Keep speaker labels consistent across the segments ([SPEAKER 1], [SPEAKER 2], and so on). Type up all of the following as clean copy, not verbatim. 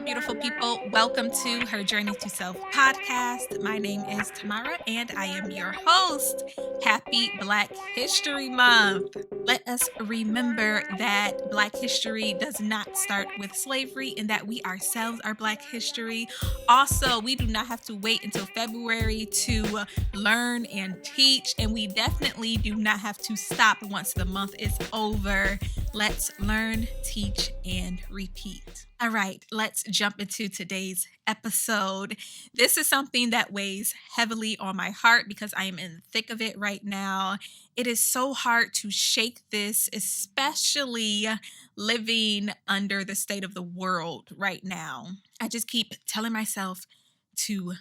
[SPEAKER 1] beautiful people. Welcome to Her Journey to Self Podcast. My name is Tamara and I am your host. Happy Black History Month. Let us remember that Black history does not start with slavery and that we ourselves are Black history. Also, we do not have to wait until February to learn and teach, and we definitely do not have to stop once the month is over. Let's learn, teach, and repeat. All right, let's jump into today's episode. This is something that weighs heavily on my heart because I am in the thick of it right now. It is so hard to shake this, especially living under the state of the world right now. I just keep telling myself to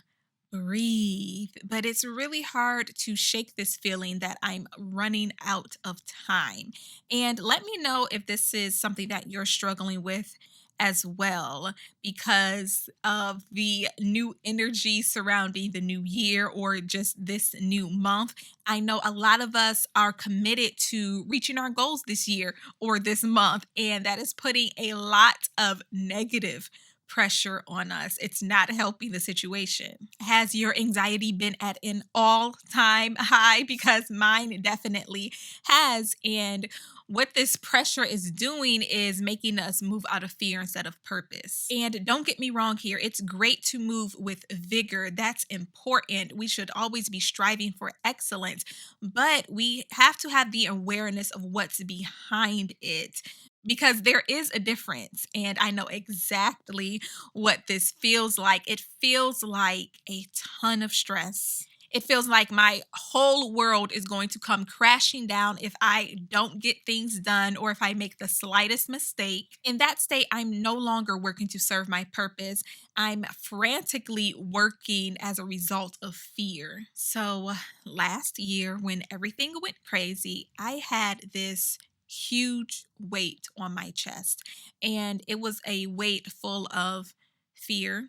[SPEAKER 1] breathe, but it's really hard to shake this feeling that I'm running out of time. And let me know if this is something that you're struggling with as well because of the new energy surrounding the new year or just this new month. I know a lot of us are committed to reaching our goals this year or this month, and that is putting a lot of negative pressure on us. It's not helping the situation. Has your anxiety been at an all-time high? Because mine definitely has. And what this pressure is doing is making us move out of fear instead of purpose. And don't get me wrong here, it's great to move with vigor. That's important. We should always be striving for excellence, but we have to have the awareness of what's behind it, because there is a difference. And I know exactly what this feels like. It feels like a ton of stress. It feels like my whole world is going to come crashing down if I don't get things done or if I make the slightest mistake. In that state, I'm no longer working to serve my purpose. I'm frantically working as a result of fear. So last year, when everything went crazy, I had this huge weight on my chest, and it was a weight full of fear,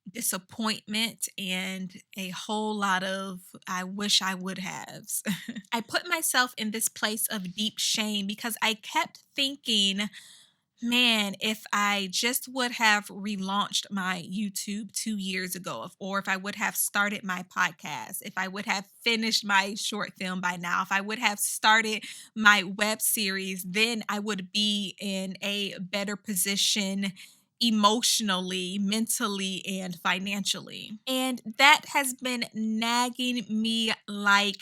[SPEAKER 1] disappointment, and a whole lot of I wish I would have. I put myself in this place of deep shame because I kept thinking, man, if I just would have relaunched my YouTube 2 years ago, or if I would have started my podcast, if I would have finished my short film by now, if I would have started my web series, then I would be in a better position emotionally, mentally, and financially. And that has been nagging me like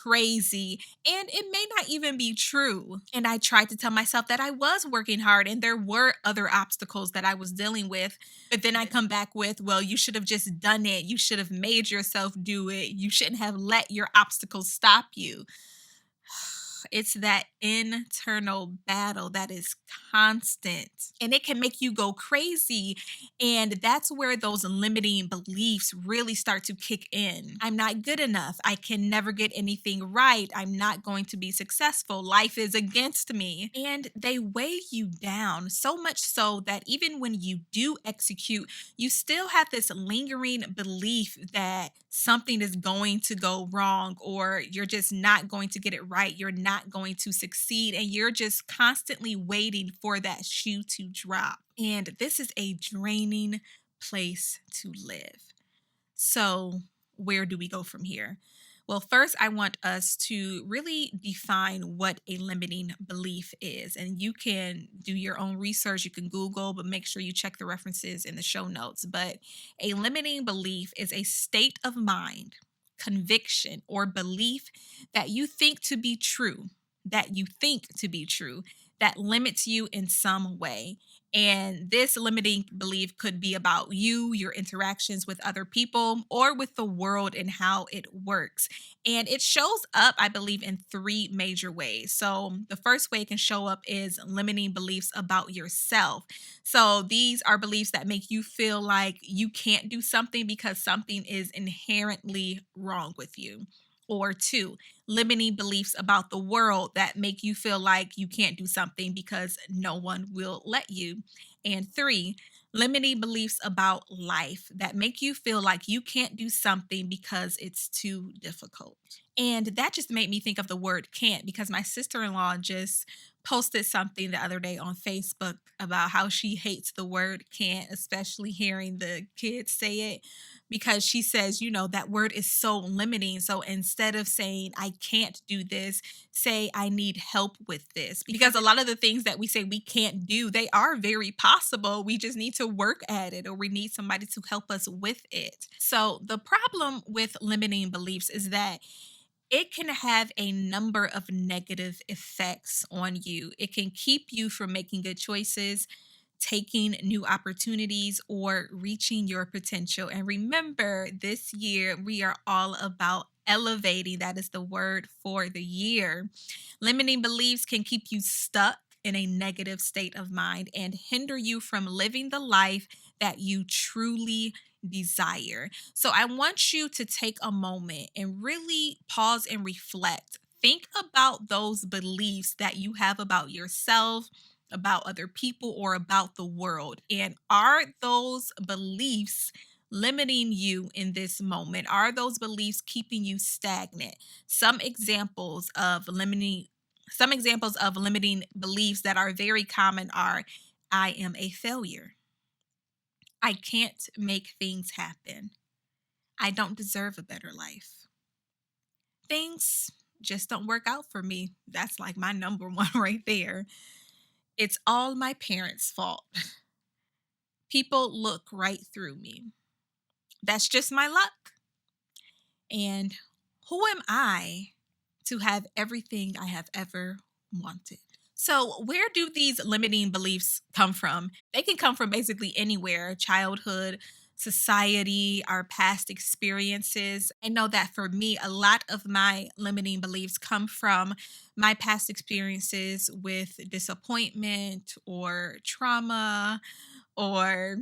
[SPEAKER 1] crazy, and it may not even be true. And I tried to tell myself that I was working hard and there were other obstacles that I was dealing with. But then I come back with, well, you should have just done it. You should have made yourself do it. You shouldn't have let your obstacles stop you. It's that internal battle that is constant, and it can make you go crazy. And that's where those limiting beliefs really start to kick in. I'm not good enough. I can never get anything right. I'm not going to be successful. Life is against me. And they weigh you down so much so that even when you do execute, you still have this lingering belief that something is going to go wrong, or you're just not going to get it right. You're not going to succeed, and you're just constantly waiting for that shoe to drop. And this is a draining place to live. So, where do we go from here? Well, first, I want us to really define what a limiting belief is. And you can do your own research. You can Google, but make sure you check the references in the show notes. But a limiting belief is a state of mind, conviction, or belief that you think to be true, that limits you in some way. And this limiting belief could be about you, your interactions with other people, or with the world and how it works. And it shows up, I believe, in three major ways. So the first way it can show up is limiting beliefs about yourself. So these are beliefs that make you feel like you can't do something because something is inherently wrong with you. Or two, limiting beliefs about the world that make you feel like you can't do something because no one will let you. And three, limiting beliefs about life that make you feel like you can't do something because it's too difficult. And that just made me think of the word can't, because my sister-in-law just posted something the other day on Facebook about how she hates the word can't, especially hearing the kids say it, because she says, that word is so limiting. So instead of saying, I can't do this, say, I need help with this. Because a lot of the things that we say we can't do, they are very possible. We just need to work at it, or we need somebody to help us with it. So the problem with limiting beliefs is that it can have a number of negative effects on you. It can keep you from making good choices, taking new opportunities, or reaching your potential. And remember, this year we are all about elevating. That is the word for the year. Limiting beliefs can keep you stuck in a negative state of mind and hinder you from living the life that you truly desire. So I want you to take a moment and really pause and reflect. Think about those beliefs that you have about yourself, about other people, or about the world. And are those beliefs limiting you in this moment? Are those beliefs keeping you stagnant? Some examples of limiting beliefs that are very common are: I am a failure. I can't make things happen. I don't deserve a better life. Things just don't work out for me. That's like my number one right there. It's all my parents' fault. People look right through me. That's just my luck. And who am I to have everything I have ever wanted? So, where do these limiting beliefs come from? They can come from basically anywhere: childhood, society, our past experiences. I know that for me, a lot of my limiting beliefs come from my past experiences with disappointment or trauma, or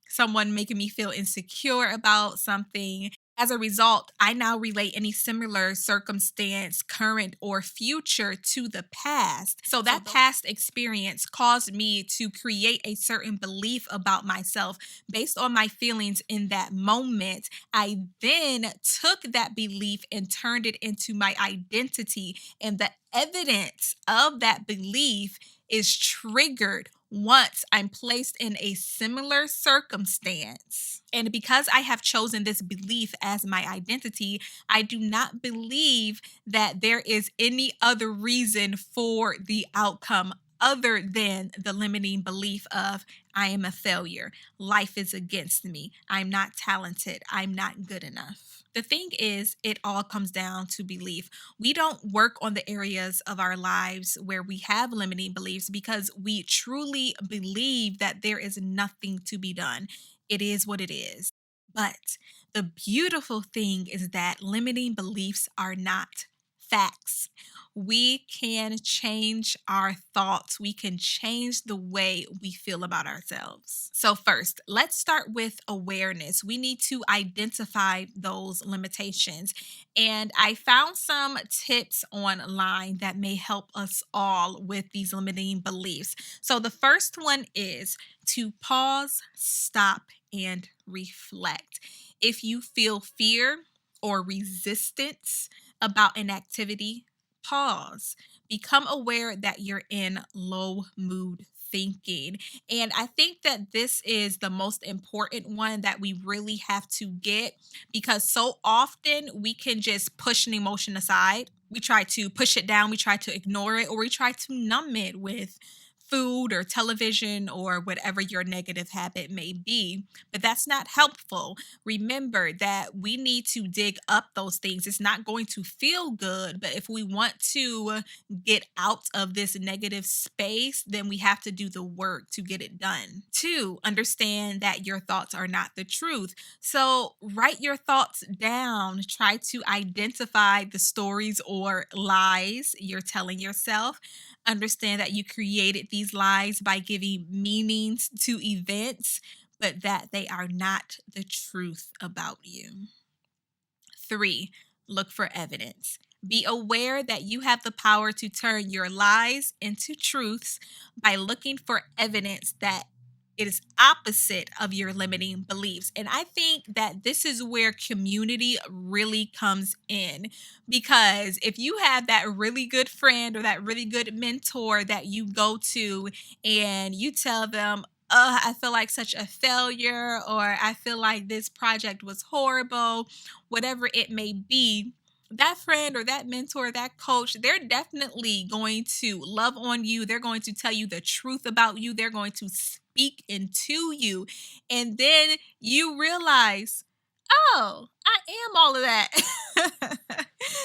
[SPEAKER 1] someone making me feel insecure about something. As a result, I now relate any similar circumstance, current or future, to the past. So that past experience caused me to create a certain belief about myself based on my feelings in that moment. I then took that belief and turned it into my identity, and the evidence of that belief is triggered once I'm placed in a similar circumstance. And because I have chosen this belief as my identity, I do not believe that there is any other reason for the outcome other than the limiting belief of I am a failure. Life is against me. I'm not talented. I'm not good enough. The thing is, it all comes down to belief. We don't work on the areas of our lives where we have limiting beliefs because we truly believe that there is nothing to be done. It is what it is. But the beautiful thing is that limiting beliefs are not facts. We can change our thoughts. We can change the way we feel about ourselves. So first, let's start with awareness. We need to identify those limitations. And I found some tips online that may help us all with these limiting beliefs. So the first one is to pause, stop, and reflect. If you feel fear or resistance about an activity, pause. Become aware that you're in low mood thinking. And I think that this is the most important one that we really have to get, because so often we can just push an emotion aside. We try to push it down, we try to ignore it, or we try to numb it with food or television or whatever your negative habit may be. But that's not helpful. Remember that we need to dig up those things. It's not going to feel good, but if we want to get out of this negative space, then we have to do the work to get it done. 2, understand that your thoughts are not the truth. So write your thoughts down. Try to identify the stories or lies you're telling yourself. Understand that you created these lies by giving meanings to events, but that they are not the truth about you. 3, look for evidence. Be aware that you have the power to turn your lies into truths by looking for evidence that It is opposite of your limiting beliefs. And I think that this is where community really comes in. Because if you have that really good friend or that really good mentor that you go to and you tell them, I feel like such a failure, or I feel like this project was horrible, whatever it may be, that friend or that mentor, that coach, they're definitely going to love on you. They're going to tell you the truth about you. They're going to speak into you. And then you realize, oh, I am all of that.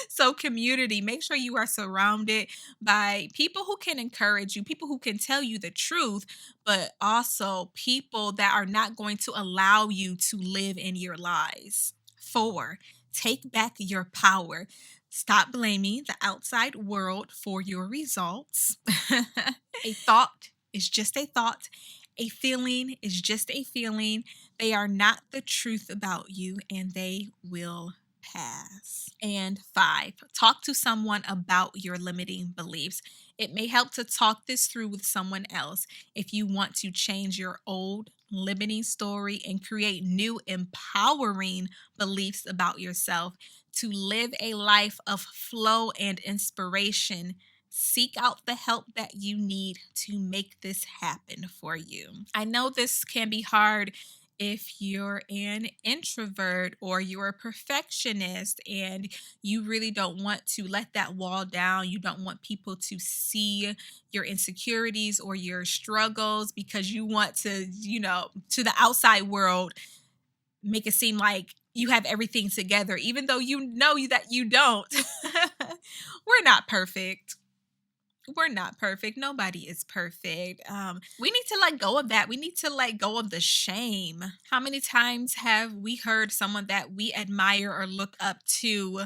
[SPEAKER 1] So, community, make sure you are surrounded by people who can encourage you, people who can tell you the truth, but also people that are not going to allow you to live in your lies. 4, take back your power. Stop blaming the outside world for your results. A thought is just a thought. A feeling is just a feeling. They are not the truth about you, and they will pass. And 5, talk to someone about your limiting beliefs. It may help to talk this through with someone else if you want to change your old limiting story and create new empowering beliefs about yourself. To live a life of flow and inspiration, seek out the help that you need to make this happen for you. I know this can be hard if you're an introvert or you're a perfectionist and you really don't want to let that wall down. You don't want people to see your insecurities or your struggles because you want to, to the outside world, make it seem like you have everything together, even though you know that you don't. We're not perfect. We're not perfect. Nobody is perfect. We need to let go of that. We need to let go of the shame. How many times have we heard someone that we admire or look up to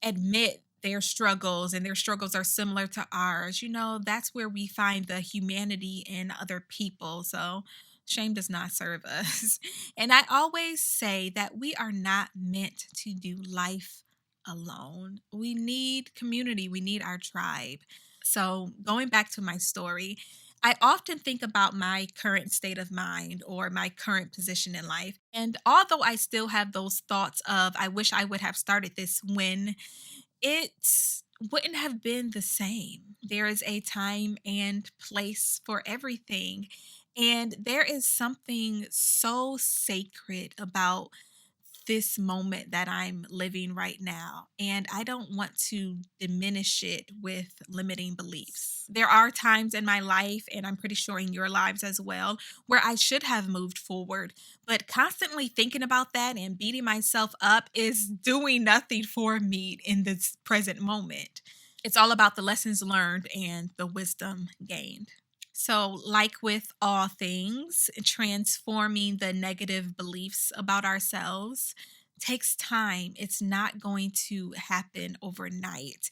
[SPEAKER 1] admit their struggles, and their struggles are similar to ours? That's where we find the humanity in other people. So shame does not serve us. And I always say that we are not meant to do life alone. We need community. We need our tribe. So, going back to my story, I often think about my current state of mind or my current position in life. And although I still have those thoughts of, I wish I would have started this when, it wouldn't have been the same. There is a time and place for everything. And there is something so sacred about this moment that I'm living right now. And I don't want to diminish it with limiting beliefs. There are times in my life, and I'm pretty sure in your lives as well, where I should have moved forward. But constantly thinking about that and beating myself up is doing nothing for me in this present moment. It's all about the lessons learned and the wisdom gained. So, like with all things, transforming the negative beliefs about ourselves takes time. It's not going to happen overnight.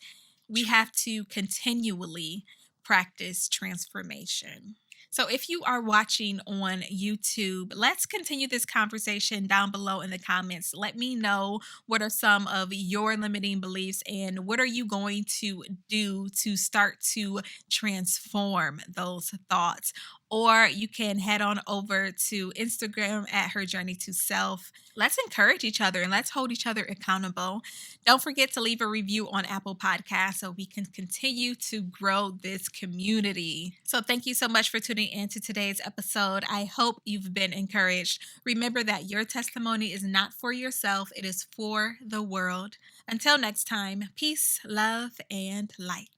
[SPEAKER 1] We have to continually practice transformation. So, if you are watching on YouTube, let's continue this conversation down below in the comments. Let me know what are some of your limiting beliefs and what are you going to do to start to transform those thoughts. Or you can head on over to Instagram at HerJourney2Self. Let's encourage each other and let's hold each other accountable. Don't forget to leave a review on Apple Podcasts so we can continue to grow this community. So thank you so much for tuning in to today's episode. I hope you've been encouraged. Remember that your testimony is not for yourself, it is for the world. Until next time, peace, love, and light.